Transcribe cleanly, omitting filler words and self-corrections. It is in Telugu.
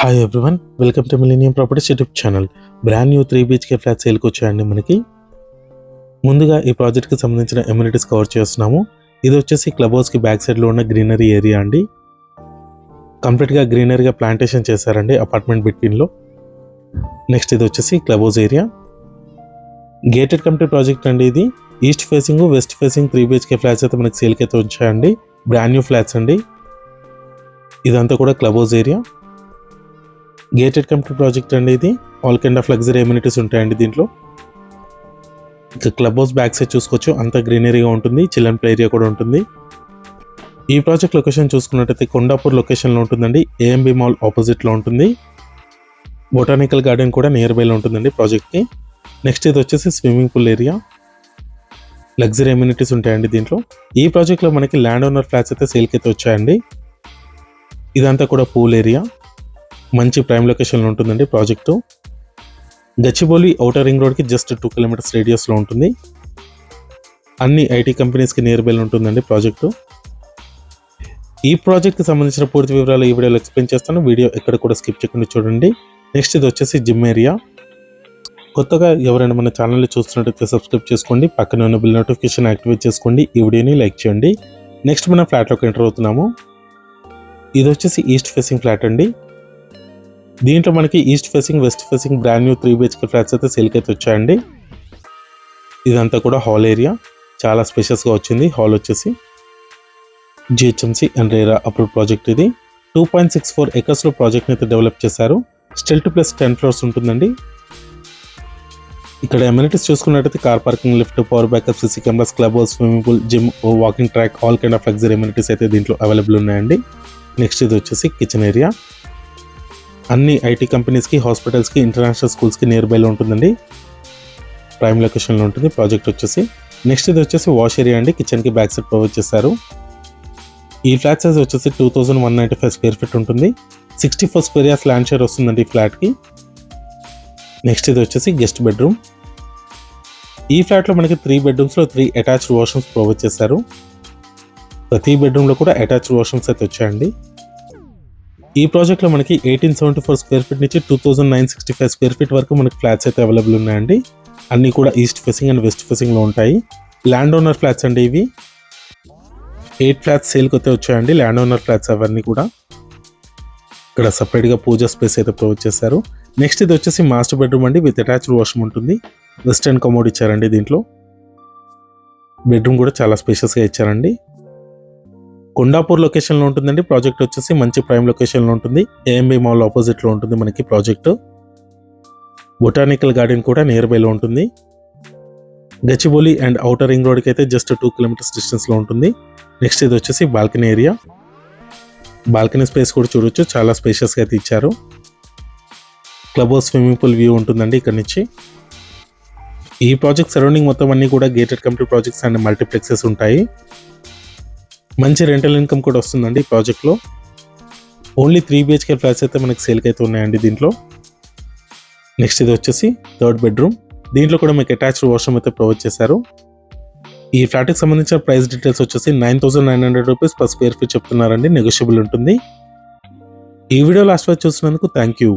Hi everyone, welcome to millennium properties YouTube channel. Brand new 3 BHK flat సేల్కి వచ్చాయండి మనకి. ముందుగా ఈ ప్రాజెక్ట్కి సంబంధించిన ఎమ్యూనిటీస్ కవర్ చేస్తున్నాము. ఇది వచ్చేసి క్లబ్ హౌస్కి బ్యాక్ సైడ్లో ఉన్న గ్రీనరీ ఏరియా అండి. కంప్లీట్గా గ్రీనరీగా ప్లాంటేషన్ చేశారండి అపార్ట్మెంట్ బిట్వీన్లో. నెక్స్ట్ ఇది వచ్చేసి club house area. Gated committee project అండి ఇది. East facing west facing 3 BHK flats అయితే మనకి సేల్కి అయితే వచ్చాయండి. బ్రాండ్ న్యూ ఫ్లాట్స్ అండి. ఇదంతా కూడా club house area. Gated committee project అండి ఇది. All kind of luxury amenities ఉంటాయండి దీంట్లో. ఇక క్లబ్ హౌస్ బ్యాక్ సైడ్ చూసుకోవచ్చు, అంతా గ్రీనరీగా ఉంటుంది. చిల్డ్రన్ ప్లే ఏరియా కూడా ఉంటుంది. ఈ ప్రాజెక్ట్ లొకేషన్ చూసుకున్నట్టయితే కొండాపూర్ లొకేషన్లో ఉంటుందండి. AMB మాల్ ఆపోజిట్లో ఉంటుంది. బొటానికల్ గార్డెన్ కూడా నియర్ బైలో ఉంటుందండి ప్రాజెక్ట్కి. నెక్స్ట్ ఇది వచ్చేసి swimming pool area. Luxury amenities ఉంటాయండి దీంట్లో. ఈ ప్రాజెక్ట్లో మనకి ల్యాండ్ ఓనర్ ఫ్లాట్స్ అయితే సేల్కి అయితే వచ్చాయండి. ఇదంతా కూడా పూల్ ఏరియా. మంచి ప్రైమ్ లొకేషన్లో ఉంటుందండి ప్రాజెక్టు. గచ్చిబౌలి ఔటర్ రింగ్ రోడ్కి జస్ట్ 2 kilometers రేడియస్లో ఉంటుంది. అన్ని IT కంపెనీస్కి నియర్ బైలో ఉంటుందండి ప్రాజెక్టు. ఈ ప్రాజెక్ట్కి సంబంధించిన పూర్తి వివరాలు ఈ వీడియోలో ఎక్స్ప్లెయిన్ చేస్తాను. వీడియో ఎక్కడ కూడా స్కిప్ చేయకుండా చూడండి. నెక్స్ట్ ఇది వచ్చేసి జిమ్ ఏరియా. కొత్తగా ఎవరైనా మన ఛానల్ని చూస్తున్నట్టయితే సబ్స్క్రైబ్ చేసుకోండి. పక్కనే ఉన్న బిల్ నోటిఫికేషన్ యాక్టివేట్ చేసుకోండి. ఈ వీడియోని లైక్ చేయండి. నెక్స్ట్ మనం ఫ్లాట్లోకి ఎంటర్ అవుతున్నాము. ఇది వచ్చేసి ఈస్ట్ ఫేసింగ్ ఫ్లాట్ అండి. దీంట్లో మనకి east facing west facing brand new 3 BHK flats అయితే సేల్కి అయితే వచ్చాయండి. ఇదంతా కూడా హాల్ ఏరియా. చాలా స్పేషియస్గా వచ్చింది. హాల్ వచ్చేసి GHMC and RERA approved project ఇది. 2.64 acres ప్రాజెక్ట్ని అయితే డెవలప్ చేశారు. స్టిల్ టు ప్లస్ 10 floors ఉంటుందండి. ఇక్కడ ఎమ్యూనిటీస్ చూసుకున్నట్టయితే car parking, lift, power backup, CC cameras, club house, swimming pool, gym, walking track, all kind of luxury amenities అయితే దీంట్లో అవైలబుల్ ఉన్నాయండి. నెక్స్ట్ ఇది వచ్చేసి కిచెన్ ఏరియా. అన్ని IT కంపెనీస్కి, హాస్పిటల్స్కి, ఇంటర్నేషనల్ స్కూల్స్కి నియర్ బైలో ఉంటుందండి. ప్రైమ్ లొకేషన్లో ఉంటుంది ప్రాజెక్ట్ వచ్చేసి. నెక్స్ట్ ఇది వచ్చేసి వాష్ ఏరియా అండి. కిచెన్కి బ్యాక్ సైడ్ ప్రొవైడ్ చేశారు. ఈ ఫ్లాట్ సైజ్ వచ్చేసి 2195 square feet ఉంటుంది. 64 square yards ల్యాండ్ షేర్ వస్తుందండి ఈ ఫ్లాట్కి. నెక్స్ట్ ఇది వచ్చేసి గెస్ట్ బెడ్రూమ్. ఈ ఫ్లాట్లో మనకి 3 bedrooms 3 అటాచ్డ్ వాష్రూమ్స్ ప్రొవైడ్ చేశారు. ప్రతి బెడ్రూమ్లో కూడా అటాచ్డ్ వాష్రూమ్స్ అయితే వచ్చాయండి. ఈ ప్రాజెక్ట్లో మనకి 1874 square feet నుంచి 2965 square feet వరకు మనకి ఫ్లాట్స్ అయితే అవైలబుల్ ఉన్నాయండి. అన్నీ కూడా ఈస్ట్ ఫేసింగ్ అండ్ వెస్ట్ ఫేసింగ్లో ఉంటాయి. ల్యాండ్ ఓనర్ ఫ్లాట్స్ అండి ఇవి. 8 ఫ్లాట్స్ సేల్కి అయితే వచ్చాయండి. ల్యాండ్ ఓనర్ ఫ్లాట్స్ అవన్నీ కూడా. ఇక్కడ సపరేట్గా పూజా స్పేస్ అయితే ప్రొవైడ్ చేశారు. నెక్స్ట్ ఇది వచ్చేసి మాస్టర్ బెడ్రూమ్ అండి. విత్ అటాచ్డ్ వాష్రూమ్ ఉంటుంది. వెస్టర్న్ కమోడ్ ఇచ్చారండి దీంట్లో. బెడ్రూమ్ కూడా చాలా స్పేషియస్గా ఇచ్చారండి. కొండాపూర్ లొకేషన్లో ఉంటుందండి ప్రాజెక్ట్ వచ్చేసి. మంచి ప్రైమ్ లొకేషన్లో ఉంటుంది. AMB మాల్ ఆపోజిట్లో ఉంటుంది మనకి ప్రాజెక్టు. బొటానికల్ గార్డెన్ కూడా నియర్ బైలో ఉంటుంది. గచ్చిబౌలి అండ్ ఔటర్ రింగ్ రోడ్కి అయితే జస్ట్ 2 kilometers డిస్టెన్స్లో ఉంటుంది. నెక్స్ట్ ఇది వచ్చేసి బాల్కనీ ఏరియా. బాల్కనీ స్పేస్ కూడా చూడొచ్చు, చాలా స్పేషియస్గా అయితే ఇచ్చారు. Club house, swimming pool view ఉంటుందండి ఇక్కడ నుంచి. ఈ ప్రాజెక్ట్ సరౌండింగ్ మొత్తం అన్నీ కూడా gated committee projects and multiplexes ఉంటాయి. మంచి రెంటల్ ఇన్కమ్ కూడా వస్తుందండి ఈ ప్రాజెక్ట్లో. ఓన్లీ 3 BHK ఫ్లాట్స్ అయితే మనకి సేల్కి అయితే ఉన్నాయండి దీంట్లో. నెక్స్ట్ ఇది వచ్చేసి 3rd బెడ్రూమ్. దీంట్లో కూడా మీకు అటాచ్డ్ వాష్రూమ్ అయితే ప్రొవైడ్ చేశారు. ఈ ఫ్లాట్కి సంబంధించిన ప్రైస్ డీటెయిల్స్ వచ్చేసి 9900 rupees per square feet చెప్తున్నారండి. నెగోషియబుల్ ఉంటుంది. ఈ వీడియో లాస్ట్ వరకు చూసినందుకు థ్యాంక్ యూ.